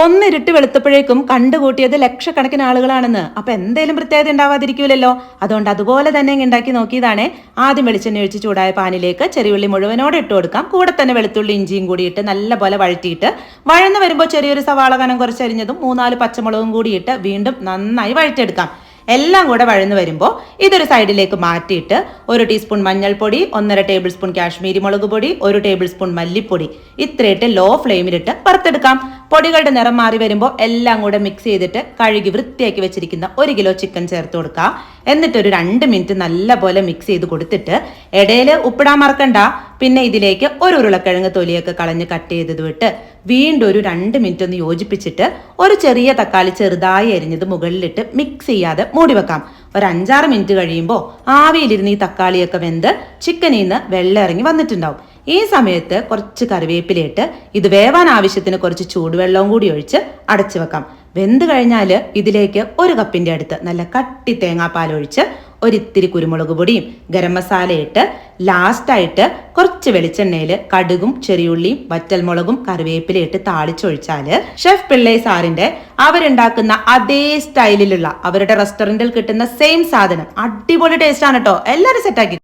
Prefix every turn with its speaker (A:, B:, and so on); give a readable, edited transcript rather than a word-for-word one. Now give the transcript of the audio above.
A: ഒന്നിരുട്ട് വെളുത്തപ്പോഴേക്കും കണ്ടുകൂട്ടിയത് ലക്ഷക്കണക്കിന് ആളുകളാണെന്ന്. അപ്പൊ എന്തേലും പ്രത്യേകത ഉണ്ടാവാതിരിക്കൂലല്ലോ. അതുകൊണ്ട് അതുപോലെ തന്നെ ഉണ്ടാക്കി നോക്കിയതാണ്. ആദ്യം വെളിച്ചെണ്ണ ഒഴിച്ച് ചൂടായ പാനിലേക്ക് ചെറിയുള്ളി മുഴുവനോടെ ഇട്ട് കൊടുക്കാം. കൂടെ തന്നെ വെളുത്തുള്ളി ഇഞ്ചിയും കൂടി ഇട്ട് നല്ലപോലെ വഴറ്റിയിട്ട് വഴന്ന് വരുമ്പോൾ ചെറിയൊരു സവാള കനം കുറച്ചരിഞ്ഞതും 3-4 പച്ചമുളകും കൂടി ഇട്ട് വീണ്ടും നന്നായി വഴറ്റിയെടുക്കാം. എല്ലാം കൂടെ വഴന്ന് വരുമ്പോൾ ഇതൊരു സൈഡിലേക്ക് മാറ്റിയിട്ട് 1 ടീസ്പൂൺ മഞ്ഞൾപ്പൊടി, 1.5 ടേബിൾ സ്പൂൺ കാശ്മീരി മുളക് പൊടി, 1 ടേബിൾ സ്പൂൺ മല്ലിപ്പൊടി ഇത്രയിട്ട് ലോ ഫ്ലെയിമിലിട്ട് വറുത്തെടുക്കാം. പൊടികളുടെ നിറം മാറി വരുമ്പോൾ എല്ലാം കൂടെ മിക്സ് ചെയ്തിട്ട് കഴുകി വൃത്തിയാക്കി വെച്ചിരിക്കുന്ന 1 കിലോ ചിക്കൻ ചേർത്ത് കൊടുക്കാം. എന്നിട്ട് ഒരു 2 മിനിറ്റ് നല്ലപോലെ മിക്സ് ചെയ്ത് കൊടുത്തിട്ട് ഇടയിൽ ഉപ്പിടാൻ മറക്കണ്ട. പിന്നെ ഇതിലേക്ക് ഒരു ഉരുളക്കിഴങ്ങ് തൊലിയൊക്കെ കളഞ്ഞ് കട്ട് ചെയ്തത് വിട്ട് വീണ്ടും ഒരു 2 മിനിറ്റ് ഒന്ന് യോജിപ്പിച്ചിട്ട് ഒരു ചെറിയ തക്കാളി ചെറുതായി അരിഞ്ഞത് മുകളിലിട്ട് മിക്സ് ചെയ്യാതെ മൂടി വെക്കാം. ഒരു 5-6 മിനിറ്റ് കഴിയുമ്പോൾ ആവിയിലിരുന്ന് ഈ തക്കാളിയൊക്കെ വെന്ത് ചിക്കനിൽ നിന്ന് വെള്ളം ഇറങ്ങി വന്നിട്ടുണ്ടാവും. ഈ സമയത്ത് കുറച്ച് കറിവേപ്പിലയിട്ട് ഇത് വേവാൻ ആവശ്യത്തിന് കുറച്ച് ചൂടുവെള്ളവും കൂടി ഒഴിച്ച് അടച്ചു വെക്കാം. വെന്ത് കഴിഞ്ഞാൽ ഇതിലേക്ക് 1 കപ്പിന്റെ അടുത്ത് നല്ല കട്ടി തേങ്ങാപ്പാൽ ഒഴിച്ച് ഒരിത്തിരി കുരുമുളക് പൊടിയും ഗരം മസാല ഇട്ട് ലാസ്റ്റായിട്ട് കുറച്ച് വെളിച്ചെണ്ണയിൽ കടുകും ചെറിയുള്ളിയും വറ്റൽമുളകും കറിവേപ്പിലയിട്ട് താളിച്ചൊഴിച്ചാല് ഷെഫ് പിള്ളൈ സാറിന്റെ അവരുണ്ടാക്കുന്ന അതേ സ്റ്റൈലിലുള്ള അവരുടെ റെസ്റ്റോറന്റിൽ കിട്ടുന്ന സെയിം സാധനം അടിപൊളി ടേസ്റ്റ് ആണ് കേട്ടോ. എല്ലാവരും സെറ്റാക്കി.